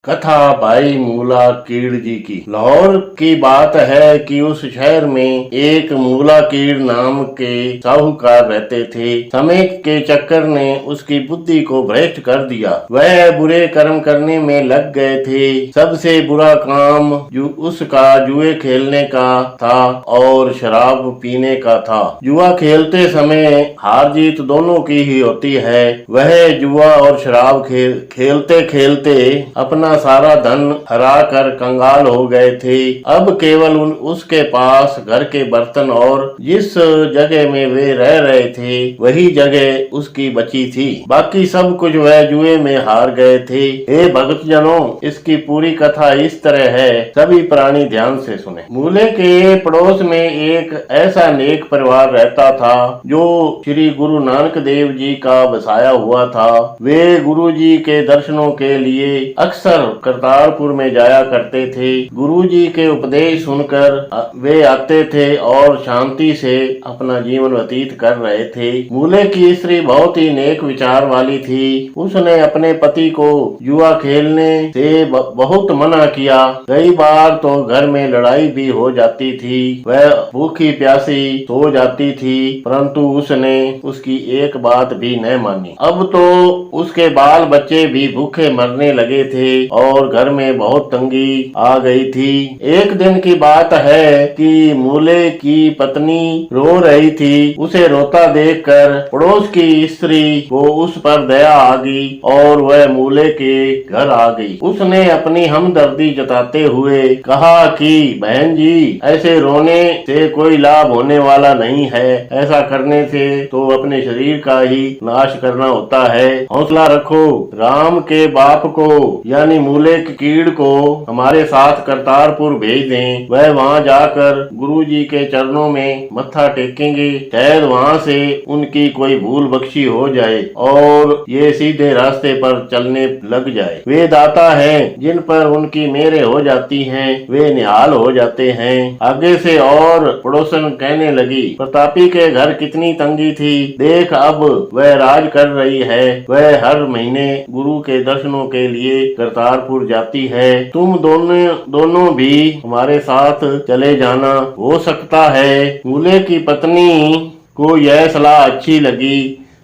कथा भाई मूला कीड़ जी की। लाहौर की बात है कि उस शहर में एक मूला कीड़ नाम के साहूकार रहते थे। समय के चक्कर ने उसकी बुद्धि को भ्रष्ट कर दिया। वह बुरे कर्म करने में लग गए थे। सबसे बुरा काम उसका जुए खेलने का था और शराब पीने का था। जुआ खेलते समय हार जीत दोनों की ही होती है। वह जुआ और शराब खेलते खेलते अपना सारा धन हरा कर कंगाल हो गए थे। अब केवल उसके पास घर के बर्तन और जिस जगह में वे रह रहे थे वही जगह उसकी बची थी। बाकी सब कुछ वह जुए में हार गए थे। हे भक्त जनों, इसकी पूरी कथा इस तरह है, सभी प्राणी ध्यान से सुने। मूले के पड़ोस में एक ऐसा नेक परिवार रहता था जो श्री गुरु नानक देव जी का बसाया हुआ था। वे गुरु जी के दर्शनों के लिए अक्सर करतारपुर में जाया करते थे। गुरुजी के उपदेश सुनकर वे आते थे और शांति से अपना जीवन व्यतीत कर रहे थे। मूले की स्त्री बहुत ही नेक विचार वाली थी। उसने अपने पति को जुआ खेलने से बहुत मना किया। कई बार तो घर में लड़ाई भी हो जाती थी। वह भूखी प्यासी सो जाती थी, परंतु उसने उसकी एक बात भी न मानी। अब तो उसके बाल बच्चे भी भूखे मरने लगे थे और घर में बहुत तंगी आ गई थी। एक दिन की बात है कि मूले की पत्नी रो रही थी। उसे रोता देखकर पड़ोस की स्त्री को उस पर दया आ गई और वह मूले के घर आ गई। उसने अपनी हमदर्दी जताते हुए कहा कि बहन जी, ऐसे रोने से कोई लाभ होने वाला नहीं है। ऐसा करने से तो अपने शरीर का ही नाश करना होता है। हौसला रखो। राम के बाप को यानी मूले की कीड़ को हमारे साथ करतारपुर भेज दें। वह वहां जाकर गुरुजी के चरणों में मत्था टेकेंगे। शायद वहां से उनकी कोई भूल बख्शी हो जाए और ये सीधे रास्ते पर चलने लग जाए। वे दाता हैं, जिन पर उनकी मेहरें हो जाती हैं वे निहाल हो जाते हैं। आगे से और पड़ोसन कहने लगी, प्रतापी के घर कितनी तंगी थी, देख अब वह राज कर रही है। वह हर महीने गुरु के दर्शनों के लिए करतारपुर जाती है। तुम दोनों भी हमारे साथ चले जाना। हो सकता है मूले की पत्नी को यह सलाह अच्छी लगी।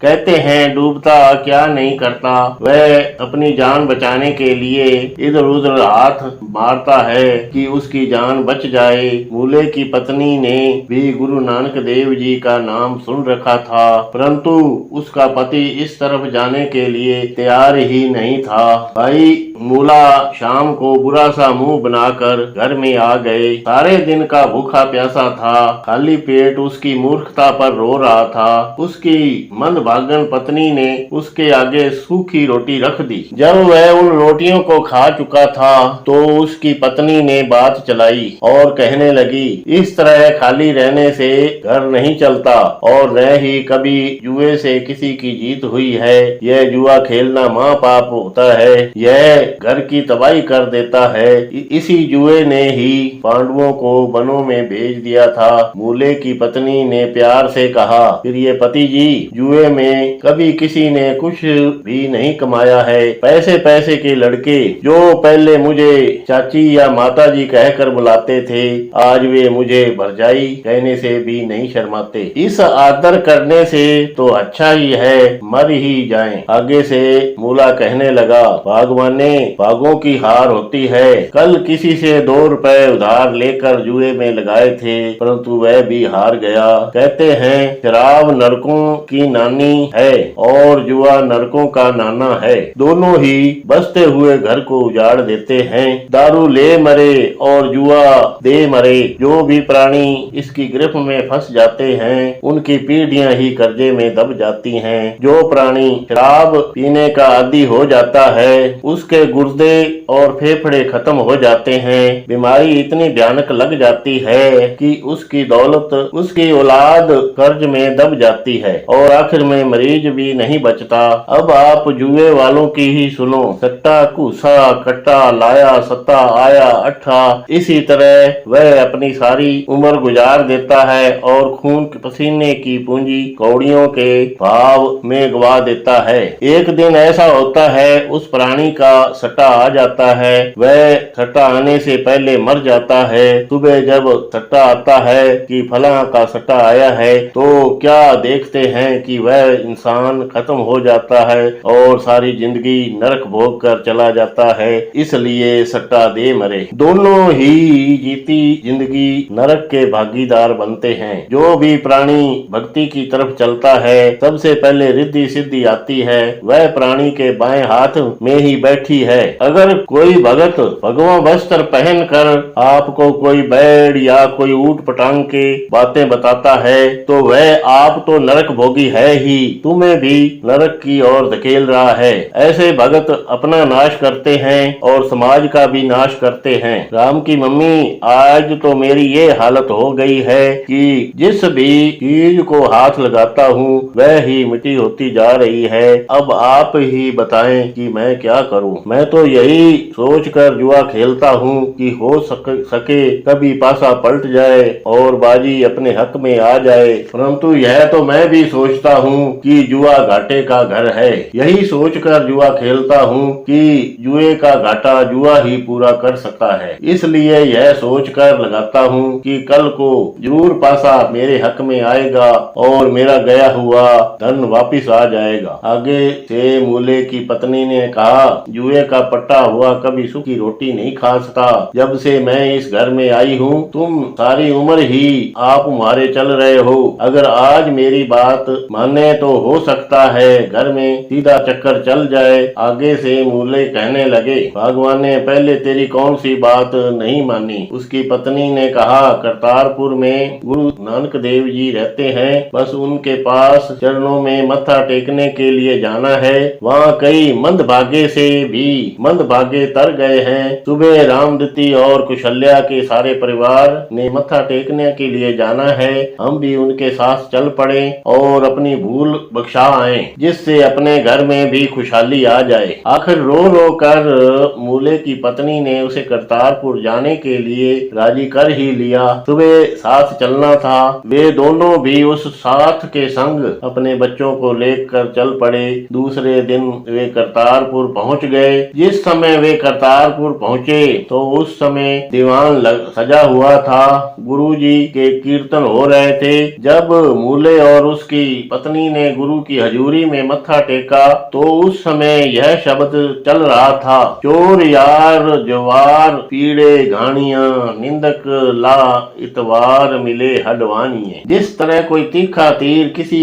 कहते हैं डूबता क्या नहीं करता। वह अपनी जान बचाने के लिए इधर उधर हाथ मारता है कि उसकी जान बच जाए। मूले की पत्नी ने भी गुरु नानक देव जी का नाम सुन रखा था, परंतु उसका पति इस तरफ जाने के लिए तैयार ही नहीं था। भाई मूला शाम को बुरा सा मुंह बनाकर घर में आ गए। सारे दिन का भूखा प्यासा था, खाली पेट उसकी मूर्खता पर रो रहा था। उसकी मंदभागन पत्नी ने उसके आगे सूखी रोटी रख दी। जब वह उन रोटियों को खा चुका था तो उसकी पत्नी ने बात चलाई और कहने लगी, इस तरह खाली रहने से घर नहीं चलता और न ही कभी जुए से किसी की जीत हुई है। यह जुआ खेलना महापाप होता है। यह घर की तबाही कर देता है। इसी जुए ने ही पांडवों को वनों में भेज दिया था। मूले की पत्नी ने प्यार से कहा, फिर ये पति जी, जुए में कभी किसी ने कुछ भी नहीं कमाया है। पैसे पैसे के लड़के जो पहले मुझे चाची या माता जी कहकर बुलाते थे, आज वे मुझे भरजाई कहने से भी नहीं शर्माते। इस आदर करने से तो अच्छा ही है मर ही जाएं। आगे से मूला कहने लगा, भगवाने भागों की हार होती है। कल किसी से 2 रुपए उधार लेकर जुए में लगाए थे, परंतु वह भी हार गया। कहते हैं शराब नरकों की नानी है और जुआ नरकों का नाना है। दोनों ही बसते हुए घर को उजाड़ देते हैं। दारू ले मरे और जुआ दे मरे। जो भी प्राणी इसकी गिरफ्त में फंस जाते हैं उनकी पीढ़ियां ही कर्जे में दब जाती हैं। जो प्राणी शराब पीने का आदी हो जाता है उसके गुर्दे और फेफड़े खत्म हो जाते हैं। बीमारी इतनी भयानक लग जाती है कि उसकी दौलत, उसकी औलाद कर्ज में दब जाती है और आखिर में मरीज भी नहीं बचता। अब आप जुए वालों की ही सुनो। सट्टा कूसा कट्टा लाया सत्ता आया अट्ठा। इसी तरह वह अपनी सारी उम्र गुजार देता है और खून पसीने की पूंजी कौड़ियों के भाव में गवा देता है। एक दिन ऐसा होता है उस प्राणी का सट्टा आ जाता है, वह सट्टा आने से पहले मर जाता है। सुबह जब सट्टा आता है कि फला का सट्टा आया है, तो क्या देखते हैं कि वह इंसान खत्म हो जाता है और सारी जिंदगी नरक भोग कर चला जाता है। इसलिए सट्टा दे मरे। दोनों ही जीती जिंदगी नरक के भागीदार बनते हैं। जो भी प्राणी भक्ति की तरफ चलता है, सबसे पहले रिद्धि सिद्धि आती है। वह प्राणी के बाएं हाथ में ही बैठी है। अगर कोई भगत भगवा वस्त्र पहनकर आपको कोई बैड या कोई ऊट पटांग के बातें बताता है, तो वह आप तो नरक भोगी है ही, तुम्हें भी नरक की ओर धकेल रहा है। ऐसे भगत अपना नाश करते हैं और समाज का भी नाश करते हैं। राम की मम्मी, आज तो मेरी ये हालत हो गई है कि जिस भी चीज को हाथ लगाता हूँ वह ही मिट्टी होती जा रही है। अब आप ही बताएं कि मैं क्या करूं। मैं तो यही सोचकर जुआ खेलता हूँ कि हो सके कभी पासा पलट जाए और बाजी अपने हक में आ जाए, परंतु यह तो मैं भी सोचता हूँ कि जुआ घाटे का घर है। यही सोचकर जुआ खेलता हूँ कि जुए का घाटा जुआ ही पूरा कर सकता है। इसलिए यह सोचकर लगाता हूँ कि कल को जरूर पासा मेरे हक में आएगा और मेरा गया हुआ धन वापिस आ जाएगा। आगे से मूले की पत्नी ने कहा, जुए का पट्टा हुआ कभी सूखी रोटी नहीं खा सकता। जब से मैं इस घर में आई हूँ, तुम सारी उम्र ही आप मारे चल रहे हो। अगर आज मेरी बात माने तो हो सकता है घर में सीधा चक्कर चल जाए। आगे से मूले कहने लगे, भगवान ने पहले तेरी कौन सी बात नहीं मानी। उसकी पत्नी ने कहा, करतारपुर में गुरु नानक देव जी रहते हैं, बस उनके पास चरणों में मत्था टेकने के लिए जाना है। वहाँ कई मंदभागे से भी मंदभागे तर गए हैं। सुबह रामदत्ती और कुशल्या के सारे परिवार ने मत्था टेकने के लिए जाना है। हम भी उनके साथ चल पड़े और अपनी भूल बख्शा आए, जिससे अपने घर में भी खुशहाली आ जाए। आखिर रो रो कर मूले की पत्नी ने उसे करतारपुर जाने के लिए राजी कर ही लिया। सुबह साथ चलना था। वे दोनों भी उस साथ के संग अपने बच्चों को लेकर चल पड़े। दूसरे दिन वे करतारपुर पहुंच गए। जिस समय वे करतारपुर पहुंचे तो उस समय दीवान सजा हुआ था। गुरुजी के कीर्तन हो रहे थे। जब मूले और उसकी पत्नी ने गुरु की हजूरी में मत्था टेका तो उस समय यह शब्द चल रहा था, चोर यार जवार पीड़े घाणियां, निंदक ला इतवार मिले हडवानिये। जिस तरह कोई तीखा तीर किसी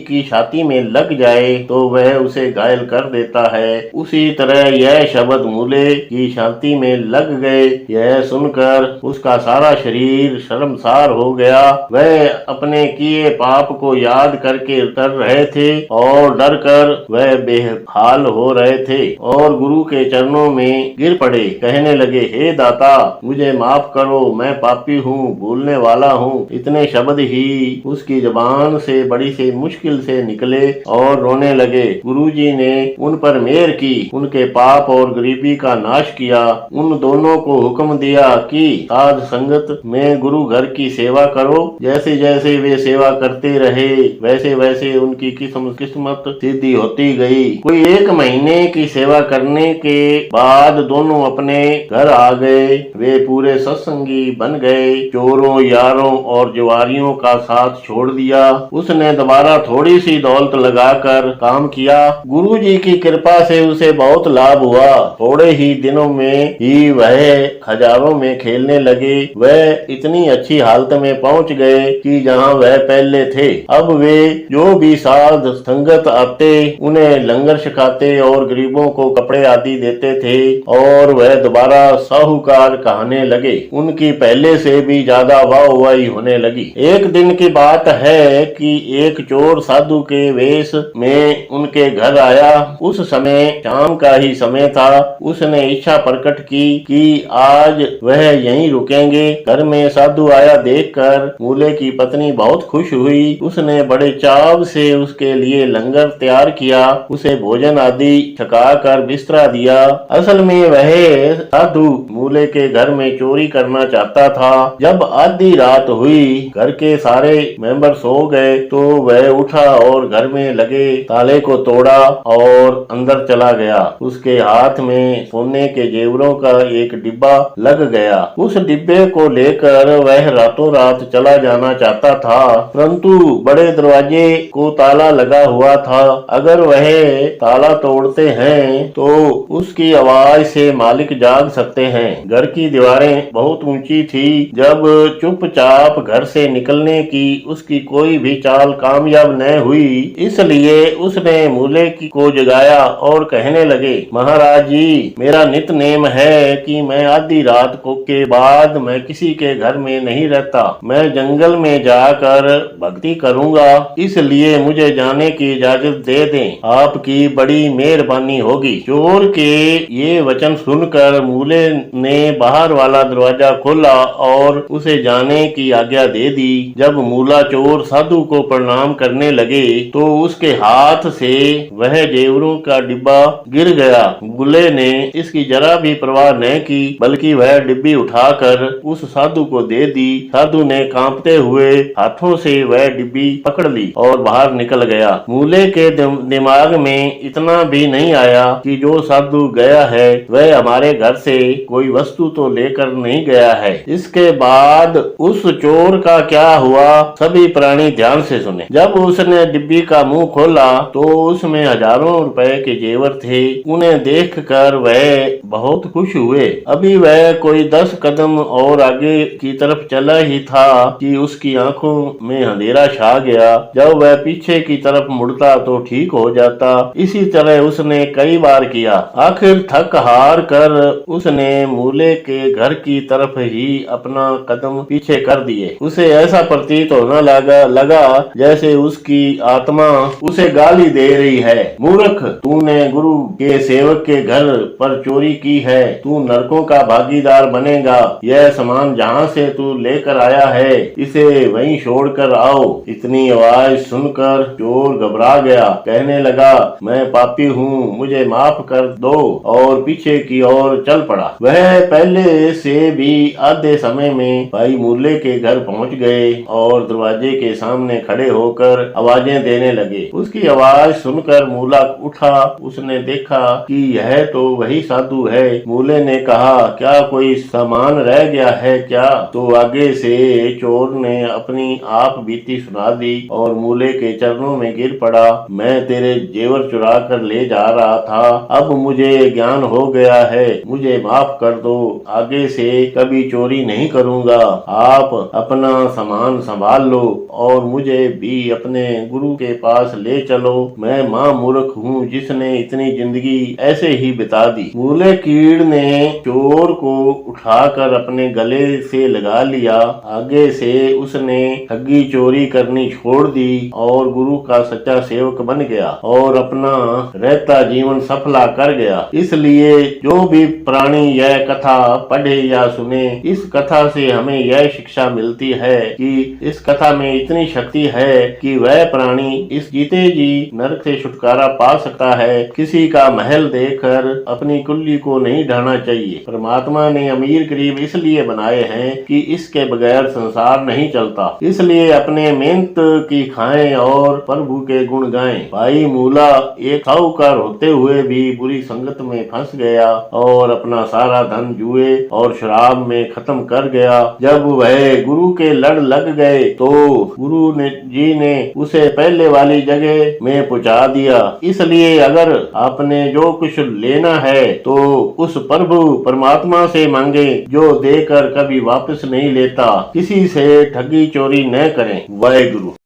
की छाती में लग जाए तो वह उसे घायल कर देता है, उसी तरह यह शब्द मूले की छाती में लग गए। यह सुनकर उसका सारा शरीर शर्मसार हो गया। वह अपने किए पाप को याद करके डर रहे थे और डर कर वह बेहाल हो रहे थे और गुरु के चरणों में गिर पड़े। कहने लगे, हे दाता, मुझे माफ करो, मैं पापी हूँ, भूलने वाला हूँ। इतने शब्द ही उसकी जुबान से बड़ी से मुश्किल से निकले और रोने लगे। गुरुजी ने उन पर मेहर की, उनके पाप और गरीबी का नाश किया। उन दोनों को हुक्म दिया कि साध संगत में गुरु घर की सेवा करो। जैसे जैसे वे सेवा करते रहे वैसे वैसे उनकी किस्मत सीधी होती गई। कोई 1 महीने की सेवा करने के बाद दोनों अपने घर आ गए। वे पूरे सत्संगी बन गए। चोरों यारों और जुआरियों का साथ छोड़ दिया। उसने दोबारा थोड़ी सी दौलत लगाकर काम किया। गुरुजी की कृपा से उसे बहुत लाभ हुआ। थोड़े ही दिनों में ही वह हजारों में खेलने लगे। वह इतनी अच्छी हालत में पहुंच गए कि जहां वह पहले थे। अब वे जो भी साध संगत आते उन्हें लंगर सिखाते और गरीबों को कपड़े आदि देते थे और वह दोबारा साहूकार कहने लगे। उनकी पहले से भी ज्यादा वाहवाही होने लगी। एक दिन की बात है कि एक चोर साधु के वेश में उनके घर आया। उस समय शाम का ही समय था। उसने इच्छा प्रकट की कि आज वह यहीं रुकेंगे। घर में साधु आया देखकर मूले की पत्नी बहुत खुश हुई। उसने बड़े चाव से उसके लिए लंगर तैयार किया, उसे भोजन आदि छकाकर बिस्तरा दिया। असल में वह साधु मूले के घर में चोरी करना चाहता था। जब आधी रात हुई, घर के सारे मेंबर सो गए तो वह उठा और घर में लगे ताले को तोड़ा और अंदर चला गया। उसके उसके हाथ में सोने के जेवरों का एक डिब्बा लग गया। उस डिब्बे को लेकर वह रातों रात चला जाना चाहता था, परंतु बड़े दरवाजे को ताला लगा हुआ था। अगर वह ताला तोड़ते हैं तो उसकी आवाज से मालिक जाग सकते हैं। घर की दीवारें बहुत ऊंची थी। जब चुपचाप घर से निकलने की उसकी कोई भी चाल कामयाब न हुई, इसलिए उसने मूले को जगाया और कहने लगे, महाराज जी, मेरा नित नेम है कि मैं आधी रात को के बाद मैं किसी के घर में नहीं रहता। मैं जंगल में जाकर भक्ति करूंगा, इसलिए मुझे जाने की इजाजत दे दें। आपकी बड़ी मेहरबानी होगी। चोर के ये वचन सुनकर मूले ने बाहर वाला दरवाजा खोला और उसे जाने की आज्ञा दे दी। जब मूला चोर साधु को प्रणाम करने लगे तो उसके हाथ से वह जेवरों का डिब्बा गिर गया। मूले ने इसकी जरा भी परवाह न की, बल्कि वह डिब्बी उठाकर उस साधु को दे दी। साधु ने कांपते हुए हाथों से वह डिब्बी पकड़ ली और बाहर निकल गया। मूले के दिमाग में इतना भी नहीं आया कि जो साधु गया है वह हमारे घर से कोई वस्तु तो लेकर नहीं गया है। इसके बाद उस चोर का क्या हुआ, सभी प्राणी ध्यान से सुने। जब उसने डिब्बी का मुंह खोला तो उसमें हजारों रुपए के जेवर थे। उन्हें देखकर वह बहुत खुश हुए। अभी वह कोई 10 कदम और आगे की तरफ चला ही था कि उसकी आंखों में अंधेरा छा गया। जब वह पीछे की तरफ मुड़ता तो ठीक हो जाता। इसी तरह उसने कई बार किया। आखिर थक हार कर उसने मूले के घर की तरफ ही अपना कदम पीछे कर दिए। उसे ऐसा प्रतीत होने लगा जैसे उसकी आत्मा उसे गाली दे रही है, मूर्ख, तूने गुरु के सेवक के घर पर चोरी की है, तू नरकों का भागीदार बनेगा। यह सामान जहाँ से तू लेकर आया है इसे वहीं छोड़कर आओ। इतनी आवाज सुनकर चोर घबरा गया, कहने लगा, मैं पापी हूँ, मुझे माफ कर दो, और पीछे की ओर चल पड़ा। वह पहले से भी आधे समय में भाई मूले के घर पहुँच गए और दरवाजे के सामने खड़े होकर आवाजें देने लगे। उसकी आवाज सुनकर मूला उठा। उसने देखा कि यह तो वही साधु है। मूले ने कहा, क्या कोई सामान रह गया है क्या? तो आगे से चोर ने अपनी आप बीती सुना दी और मूले के चरणों में गिर पड़ा। मैं तेरे जेवर चुरा कर ले जा रहा था, अब मुझे ज्ञान हो गया है, मुझे माफ कर दो, आगे से कभी चोरी नहीं करूंगा। आप अपना सामान संभाल लो और मुझे भी अपने गुरु के पास ले चलो। मैं मां मूर्ख हूँ जिसने इतनी जिंदगी ऐसे ही बिता दी। मूले कीड़ ने चोर को उठाकर अपने गले से लगा लिया। आगे से उसने ठगी चोरी करनी छोड़ दी और गुरु का सच्चा सेवक बन गया और अपना रहता जीवन सफला कर गया। इसलिए जो भी प्राणी यह कथा पढ़े या सुने, इस कथा से हमें यह शिक्षा मिलती है कि इस कथा में इतनी शक्ति है कि वह प्राणी इस जीते जी नरक से छुटकारा पा सकता है। किसी का महल देखकर अपनी कुल्ली को नहीं ढाना चाहिए। परमात्मा ने अमीर गरीब इसलिए बनाए हैं कि इसके बगैर संसार नहीं चलता। इसलिए अपने मेहनत की खाएं और प्रभु के गुण गाएं। भाई मूला एक साहूकार होते हुए भी बुरी संगत में फंस गया और अपना सारा धन जुए और शराब में खत्म कर गया। जब वह गुरु के लड़ लग गए तो गुरु जी ने उसे पहले वाली जगह में पहुंचा दिया। इसलिए अगर आपने जो कुछ लेना है तो उस प्रभु परमात्मा से मांगे, जो देकर कभी वापस नहीं लेता। किसी से ठगी चोरी न करें। वाहेगुरु।